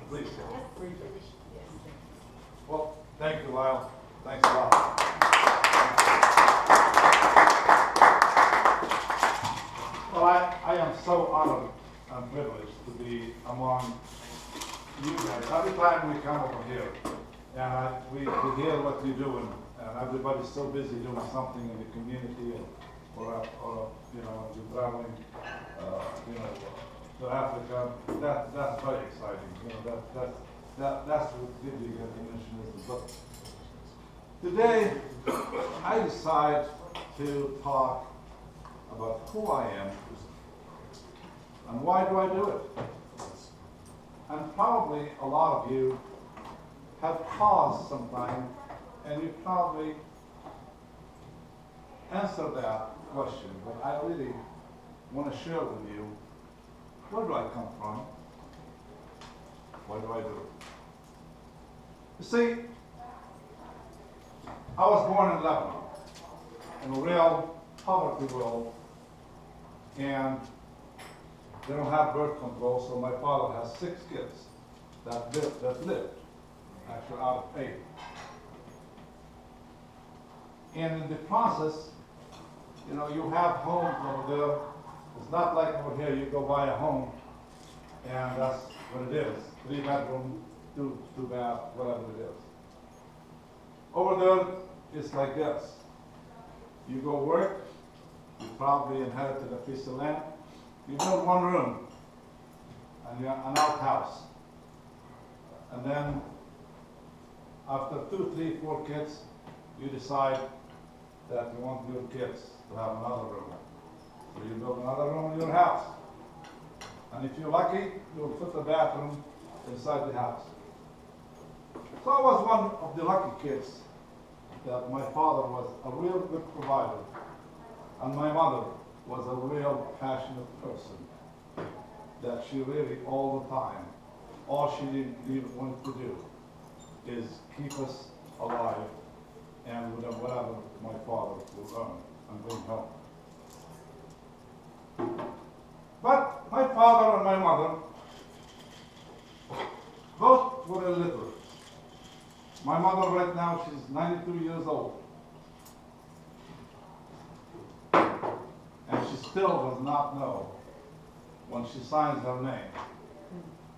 Please. Just briefly. Yes. Well, thank you, Lyle. Thanks a lot. Well, I am so honored and privileged to be among you guys. Every time we come over here, and we hear what you're doing, and everybody's so busy doing something in the community, or you know, you're traveling, you know, to Africa. That's very exciting. You know, that's what really recognition is. But today, I decide to talk about who I am and why do I do it. And probably a lot of you have paused sometime, and you probably answer that question. But I really want to share with you, where do I come from? What do I do? You see, I was born in Lebanon, in a real poverty world, and they don't have birth control, so my father has 6 kids that lived, actually out of 8. And in the process, you know, you have homes over there. It's not like over here, you go buy a home, and that's what it is. 3 bedroom, 2 bath, whatever it is. Over there, it's like this. You go work, you probably inherited a piece of land, you build 1 room, and you're an outhouse. And then, after 2, 3, 4 kids, you decide that you want your kids to have another room. So you build another room in your house. And if you're lucky, you'll put a bathroom inside the house. So I was one of the lucky kids that my father was a real good provider, and my mother was a real passionate person, that she really all the time, all she didn't even want to do is keep us alive and with whatever my father would earn and bring home. But my father and my mother both were illiterate. My mother right now, she's 92 years old. And she still does not know, when she signs her name,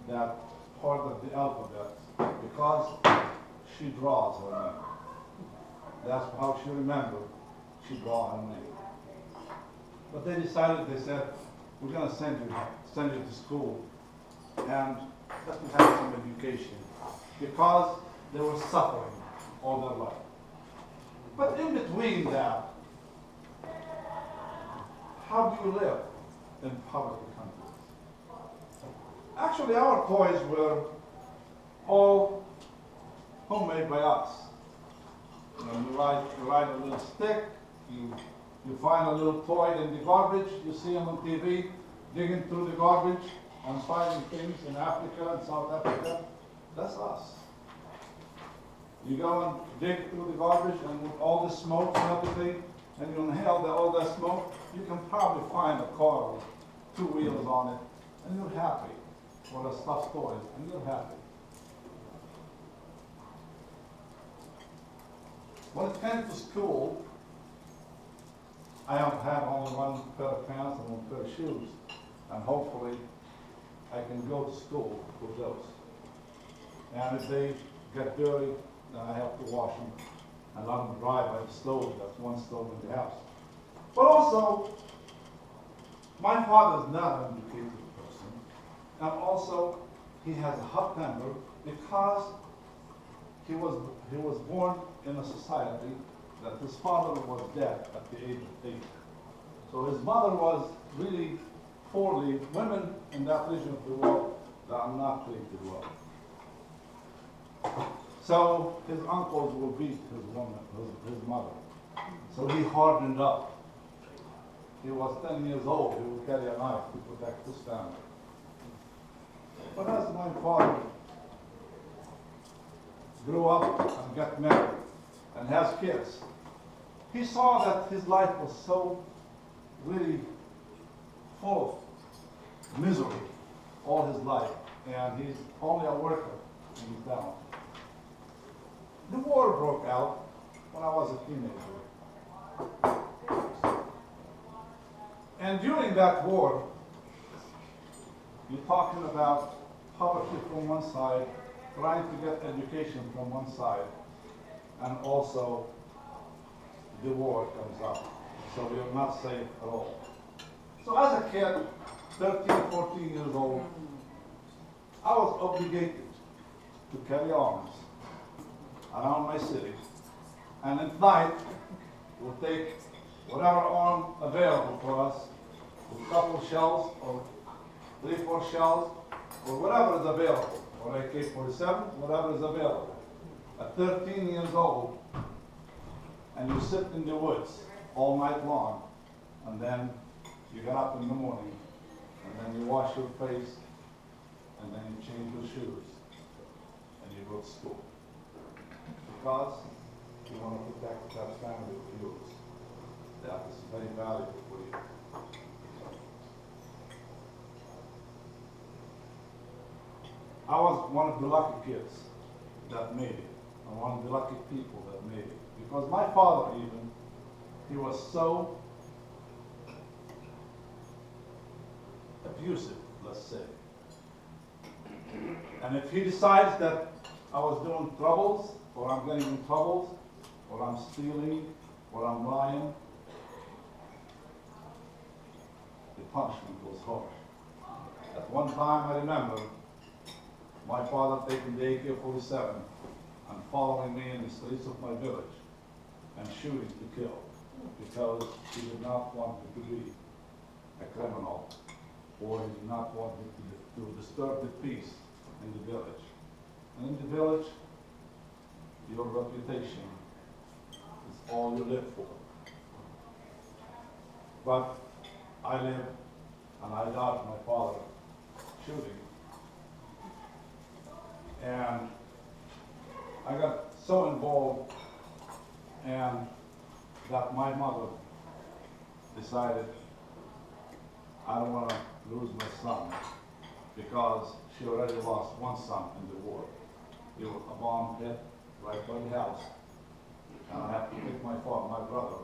that part of the alphabet, because she draws her name. That's how she remembered she draw her name. But they decided, they said, we're going to send you to school and let you have some education, because they were suffering all their life. But in between that, how do you live in poverty countries? Actually, our toys were all homemade by us. You know, you ride a little stick, you find a little toy in the garbage, you see them on TV, digging through the garbage and finding things in Africa and South Africa. That's us. You go and dig through the garbage, and with all the smoke and everything, and you inhale all that smoke, you can probably find a car with 2 wheels on it, and you're happy. Or a stuffed toy, and you're happy. When it came to school, I have only 1 pair of pants and 1 pair of shoes, and hopefully I can go to school with those. And if they get dirty, then I have to wash them and let them dry by the stove. That's 1 stove in the house. But also, my father is not an educated person, and also he has a hot temper because he was born in a society that his father was dead at the age of 8. So his mother was really poorly. Women in that region of the world that are not treated well. So his uncles will beat his mother. So he hardened up. He was 10 years old. He would carry a knife to protect his family. But as my father grew up and got married and has kids, he saw that his life was so really full of misery all his life and he's only a worker in his town. The war broke out when I was a teenager. And during that war, you're talking about poverty from one side, trying to get education from one side, and also the war comes up. So we are not safe at all. So as a kid, 13, 14 years old, I was obligated to carry arms around my city. And at night, we'll take whatever arm available for us, a couple shells, or 3-4 shells, or whatever is available, or AK-47, whatever is available. At 13 years old, and you sit in the woods all night long, and then you get up in the morning, and then you wash your face, and then you change your shoes, and you go to school. Because you want to protect that family of yours. That is very valuable for you. I was one of the lucky kids that made it, and one of the lucky people that made it. Because my father even, he was so abusive, let's say. And if he decides that I was doing troubles, or I'm getting in troubles, or I'm stealing, or I'm lying, the punishment was harsh. At one time, I remember my father taking the AK-47 and following me in the streets of my village and shooting to kill, because he did not want me to be a criminal, or he did not want me to disturb the peace in the village. And in the village, your reputation is all you live for. But I lived and I dodged my father shooting. And I got so involved, and that my mother decided I don't want to lose my son, because she already lost one son in the war. He was a bomb hit right by the house, and I had to pick my brother,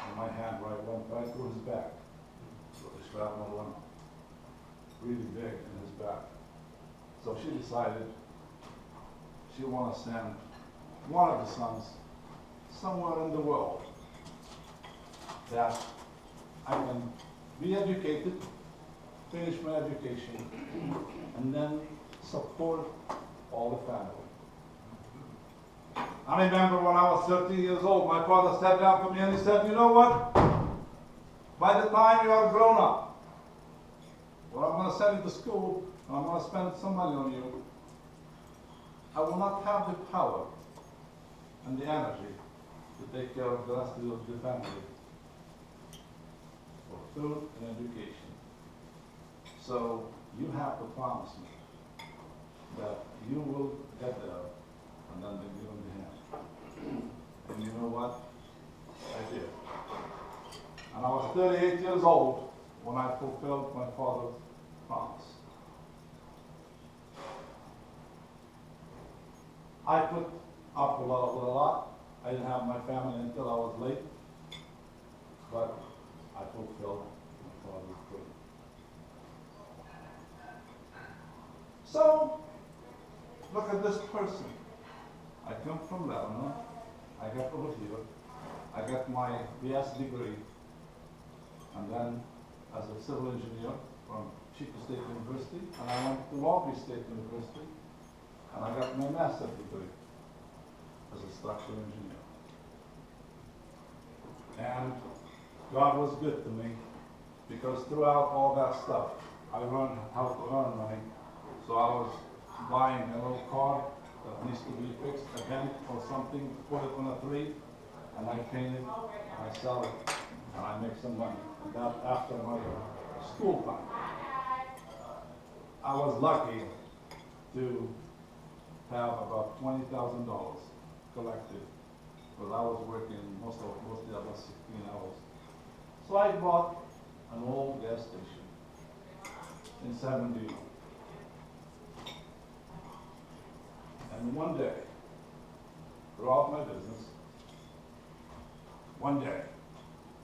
and my hand went right through his back. So the shrapnel went really big in his back. So she decided she wanted to send one of the sons somewhere in the world that I can be educated, finish my education, and then support all the family. I remember when I was 13 years old, my father sat down for me and he said, you know what? By the time you are grown up, well, I'm going to send you to school, and I'm going to spend some money on you. I will not have the power and the energy to take care of the rest of the family for food and education. So you have to promise me that you will get there, and then they give him the hand. And you know what? I did. And I was 38 years old when I fulfilled my father's promise. I put up with a lot. I didn't have my family until I was late, but I fulfilled my father's dream. So, look at this person. I come from Lebanon. I got over here. I got my BS degree, and then as a civil engineer from Chico State University, and I went to Long Beach State University, and I got my master's degree as a structural engineer. And God was good to me, because throughout all that stuff, I learned how to earn money. So I was buying a little car that needs to be fixed, a dent or something, put it on a tree, and I paint it, and I sell it, and I make some money. And that after my school time. I was lucky to have about $20,000 collected, because I was working mostly about 16 hours. So I bought an old gas station in San Bernardino. And one day, throughout my business, one day,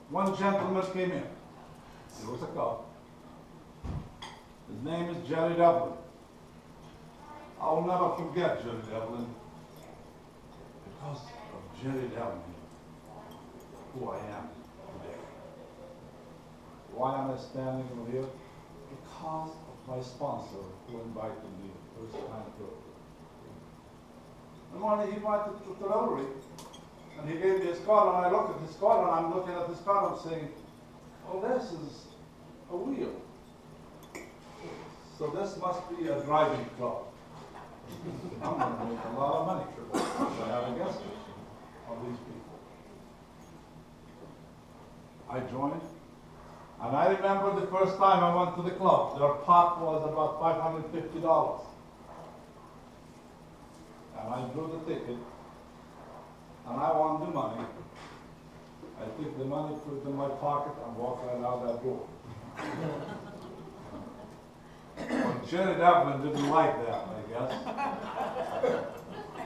one gentleman came in. There was a cop. His name is Jerry Devlin. I will never forget Jerry Devlin because of Jerry Devlin, who I am today. Why am I standing over here? Because of my sponsor who invited me the first time to Rotary. And when he invited to Rotary, and he gave me his card, and I looked at his card, and I'm looking at his card, I'm saying, oh, this is a wheel. So this must be a driving club. I'm going to make a lot of money for this, which I have against it, of these people. I joined, and I remember the first time I went to the club, their pot was about $550. And I drew the ticket, and I won the money. I took the money, put it in my pocket, and walked right out that door. Well, Jerry Devlin didn't like that, I guess.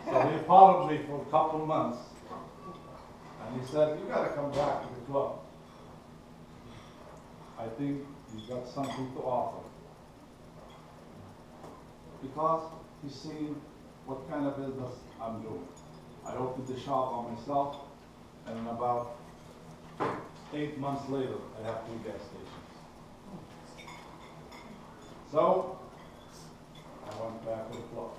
So he followed me for a couple of months, and he said, you got to come back to the club. I think you've got something to offer. Because he's seen what kind of business I'm doing. I opened the shop on myself, and in about 8 months later, I have 2 gas stations. So, I went back to the club.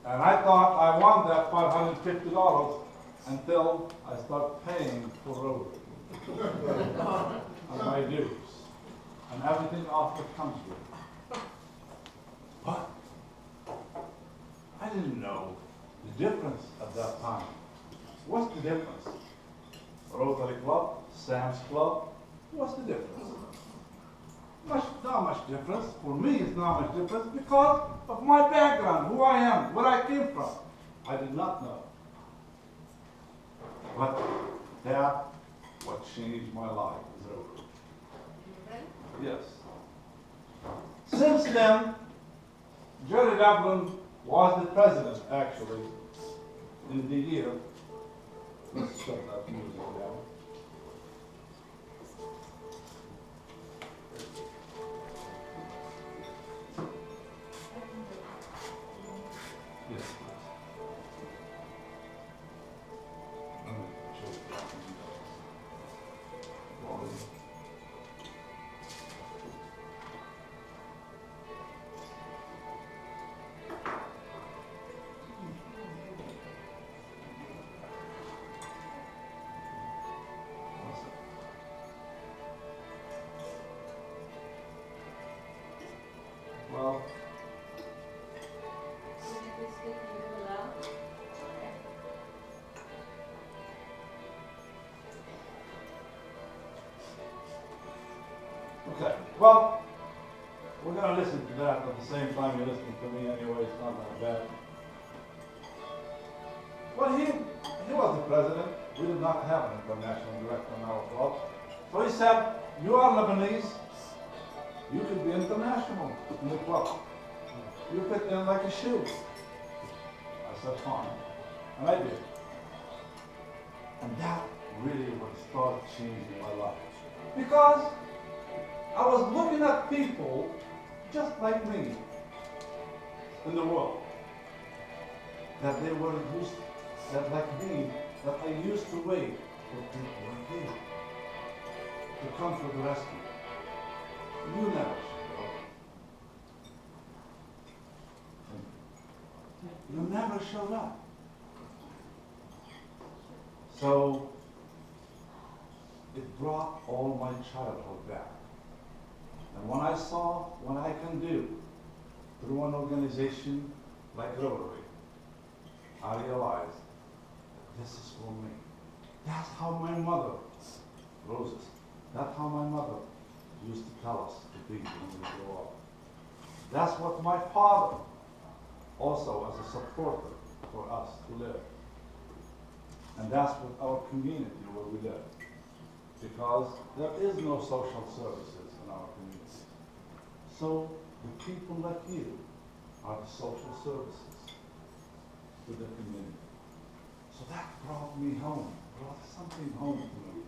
And I thought I won that $550 until I start paying for Rotary and my dues and everything else that comes with it. But I didn't know the difference at that time. What's the difference? Rotary Club, Sam's Club, what's the difference? Not much difference. For me, it's not much difference because of my background, who I am, where I came from. I did not know. But that, what changed my life is Rotary. Yes. Since then, Jerry Devlin was the president, actually, in the year. Let's shut that music down. Yes, please. Let me show you. Volume. Well, okay. Well, we're going to listen to that at the same time you're listening to me anyway. It's not that bad. Well, he was the president. We did not have an international director in our club. So he said, you are Lebanese. You could be international in the club. You fit in like a shoe. I said, fine. And I did. And that really would start changing my life. Because I was looking at people just like me in the world. That they were used, that like me, that I used to wait for people like you to come for the rescue. You never should go. You never showed up. So it brought all my childhood back. And when I saw what I can do through an organization like Rotary, I realized that this is for me. That's how my mother, Roses, that's how my mother used to tell us to be when we grow up. That's what my father, also as a supporter for us to live. And that's what our community where we live. Because there is no social services in our community. So the people like you are the social services to the community. So that brought me home, brought something home to me,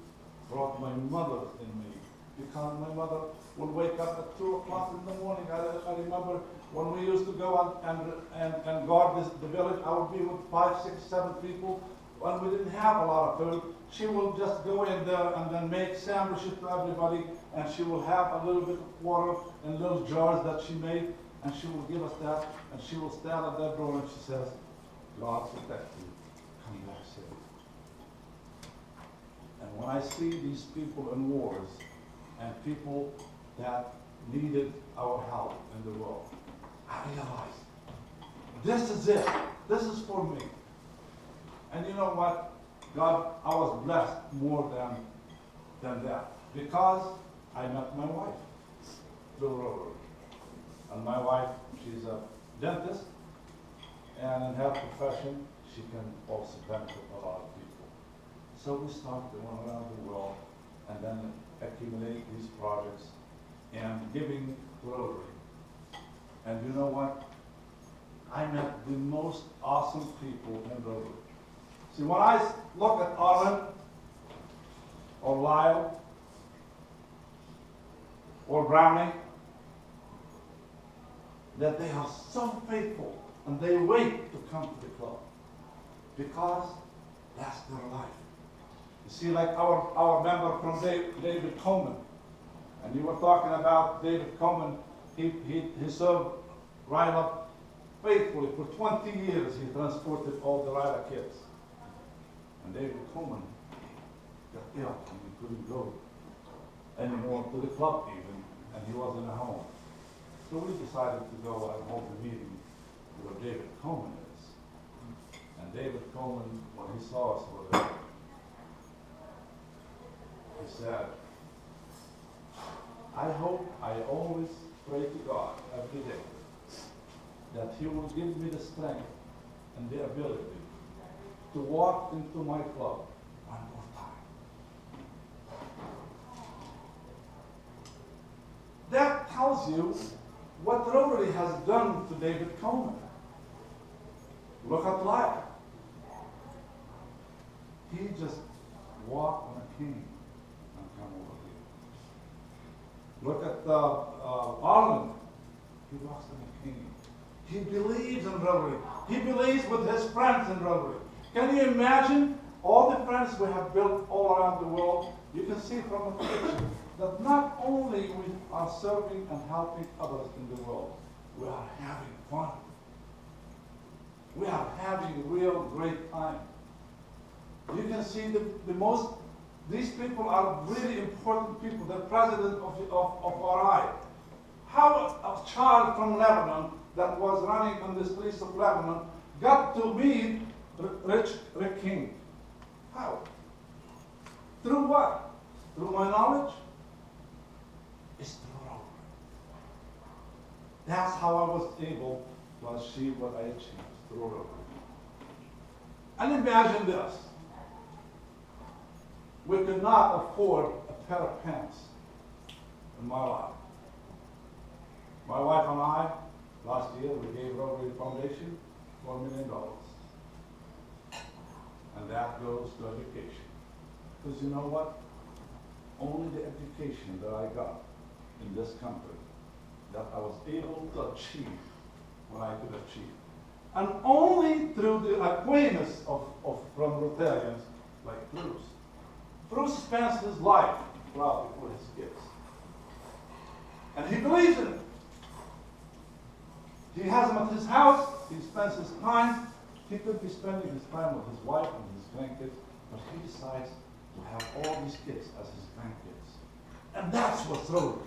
brought my mother in me. Because my mother would wake up at 2 o'clock in the morning. I remember when we used to go out and guard the village, I would be with 5, 6, 7 people. When we didn't have a lot of food, she will just go in there and then make sandwiches to everybody, and she will have a little bit of water in little jars that she made, and she will give us that, and she will stand at that door and she says, God protect you, come back safe. And when I see these people in wars, and people that needed our help in the world, I realized, this is it, this is for me. And you know what? God, I was blessed more than that. Because I met my wife through Rotary. And my wife, she's a dentist, and in her profession, she can also benefit a lot of people. So we started going around the world and then accumulate these projects and giving Rotary. And you know what? I met the most awesome people in Rotary. See, when I look at Arlen, or Lyle, or Brownie, that they are so faithful and they wait to come to the club because that's their life. You see, like our member from David Coleman, and you were talking about David Coleman, he served Ryla faithfully for 20 years. He transported all the Ryla kids. And David Coleman got ill and he couldn't go anymore to the club even, and he was in a home. So we decided to go and hold a meeting where David Coleman is. And David Coleman, when he saw us over there, he said, I hope I always pray to God every day that He will give me the strength and the ability to walk into my club one more time. That tells you what Rotary has done to David Coleman. Look at Lyle. He just walked on a cane and come over here. Look at Arlen. He walks on a cane. He believes in Rotary. He believes with his friends in Rotary. Can you imagine all the friends we have built all around the world? You can see from the picture that not only we are serving and helping others in the world, we are having fun. We are having a real great time. You can see these people are really important people. The president of RI. How a child from Lebanon that was running on the streets of Lebanon got to meet Rick King. How? Through what? Through my knowledge? It's through Rotary. That's how I was able to achieve what I achieved, through Rotary. And imagine this. We could not afford a pair of pants in my life. My wife and I, last year, we gave Rotary Foundation $4 million. And that goes to education. Because you know what? Only the education that I got in this country that I was able to achieve what I could achieve. And only through the acquaintance from Rotarians like Bruce. Bruce spends his life probably for his kids. And he believes in it. He has them at his house, he spends his time. He could be spending his time with his wife and his grandkids, but he decides to have all these kids as his grandkids. And that's what's Rotary.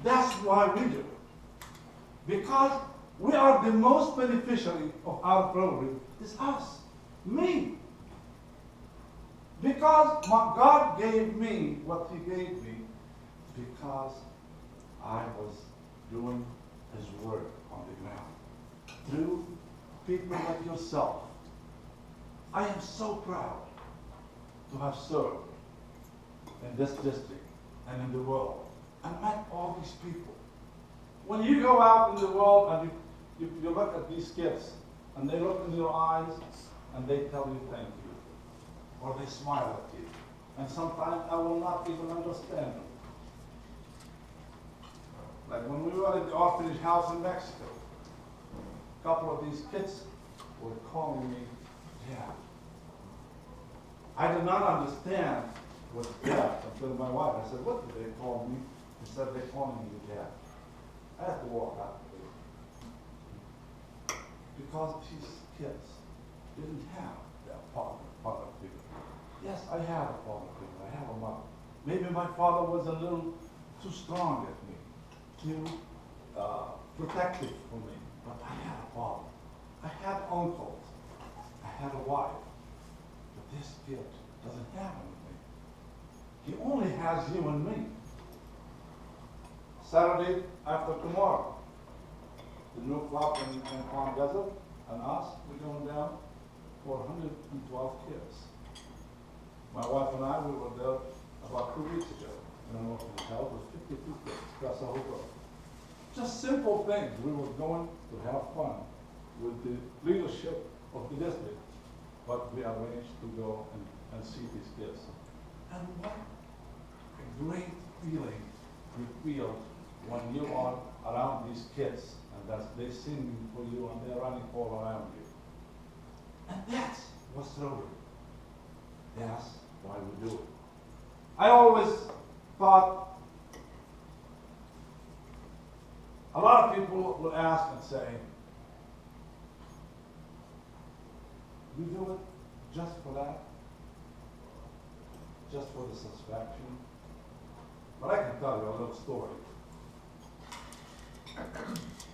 That's why we do it. Because we are the most beneficiary of our Rotary is us, me. Because God gave me what He gave me because I was doing His work on the ground. Through people like yourself. I am so proud to have served in this district and in the world and met all these people. When you go out in the world and you look at these kids, and they look in your eyes, and they tell you thank you, or they smile at you. And sometimes I will not even understand them. Like when we were at the orphanage house in Mexico, a couple of these kids were calling me Dad. I did not understand what Dad until my wife. I said, what did they call me? He said, they're calling you Dad. I had to walk out the door. Because these kids didn't have that father figure. Yes, I have a father figure. I have a mother. Maybe my father was a little too strong at me, too protective for me. But I had a father. I had uncles. I had a wife. But this kid doesn't have anything. He only has you and me. Saturday after tomorrow, the new club in Palm Desert and us, we're going down for 112 kids. My wife and I, we were there about 2 weeks ago in an orphanage house with 52 kids across the whole road. Just simple things. We were going to have fun with the leadership of the district, but we arranged to go and see these kids. And what a great feeling you feel when you are around these kids and that they're singing for you and they're running all around you. And that's what's Rotary. That's why we do it. I always thought, a lot of people would ask and say, you do it just for that? Just for the satisfaction? But I can tell you a little story.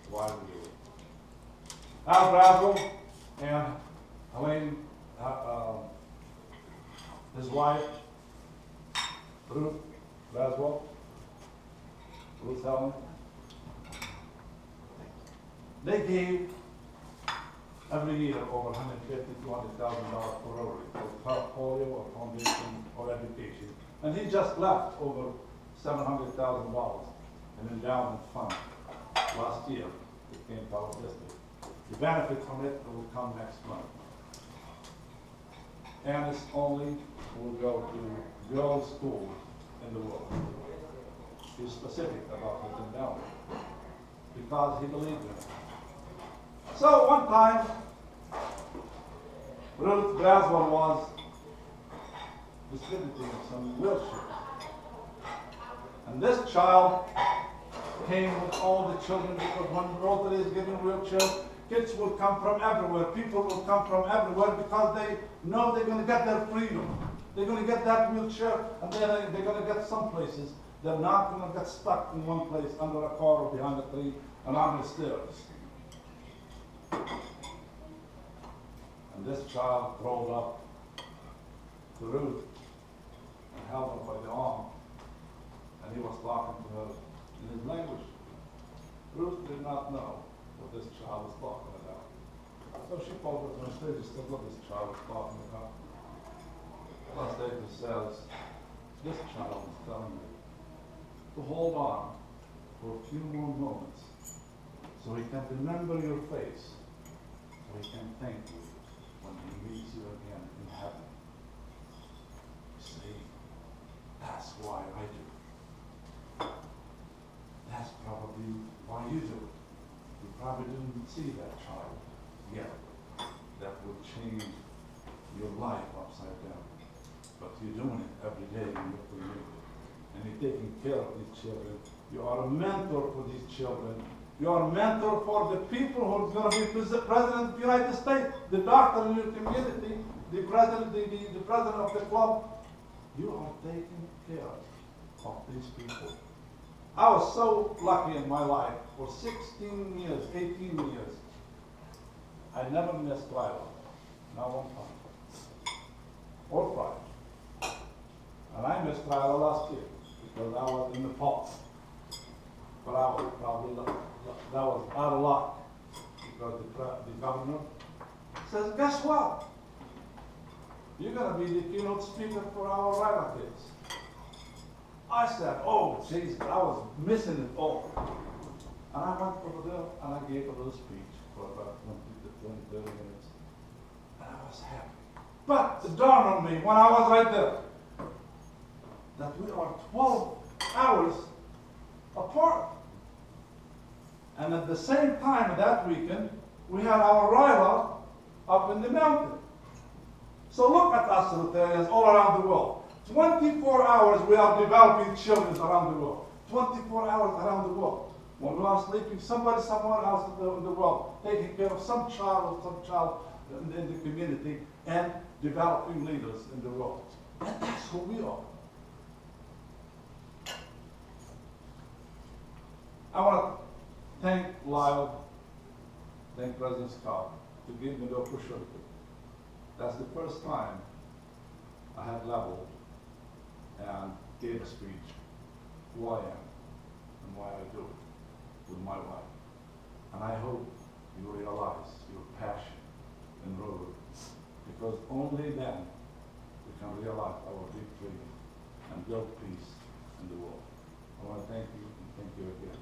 Why we do it. Al Braswell and Elaine, his wife, Ruth Braswell, Ruth Helen, they gave every year over $150,000 to $200,000 for Rotary, for polio or foundation or education. And he just left over $700,000 in endowment fund last year. It came to our district. The benefit from it will come next month. And it's only will go to girls' schools in the world. He's specific about his endowment because he believed in it. So one time, Ruth Braswell was distributing some wheelchairs. And this child came with all the children because when Rotary is giving wheelchairs, kids will come from everywhere. People will come from everywhere because they know they're going to get their freedom. They're going to get that wheelchair and then they're going to get some places. They're not going to get stuck in one place under a car or behind a tree and on the stairs. And this child rolled up to Ruth and held her by the arm, and he was talking to her in his language. Ruth did not know what this child was talking about. So she pulled her to the stage and said, what this child was talking about. Translator says, this child is telling me to hold on for a few more moments so he can remember your face, so he can thank you when he meets you again in heaven. You see, that's why I do it. That's probably why you do it. You probably didn't see that child yet. That would change your life upside down. But you're doing it every day in your community. And you're taking care of these children. You are a mentor for these children. You are a mentor for the people who are going to be president of the United States, the doctor in your community, the president, the president of the club. You are taking care of these people. I was so lucky in my life. For 16 years, 18 years, I never missed trial. Not one time. Or Friday. And I missed trial last year because I was in the fall. But I was probably, that was out of luck because the governor says, guess what? You're going to be the keynote speaker for our relatives. I said, oh, Jesus, I was missing it all. And I went over there and I gave a little speech for about 20 to 30 minutes. And I was happy. But it dawned on me when I was right there that we are 12 hours apart. And at the same time that weekend, we had our RILA up in the mountain. So look at us Rotarians all around the world. 24 hours we are developing children around the world. 24 hours around the world. When we are sleeping, somebody somewhere else in the world taking care of some child in the community and developing leaders in the world. And that's who we are. I want to thank Lyle, thank President Scott to give me the opportunity. That's the first time I have leveled and gave a speech who I am and why I do it with my wife. And I hope you realize your passion in Rotary, because only then we can realize our big dream and build peace in the world. I want to thank you and thank you again.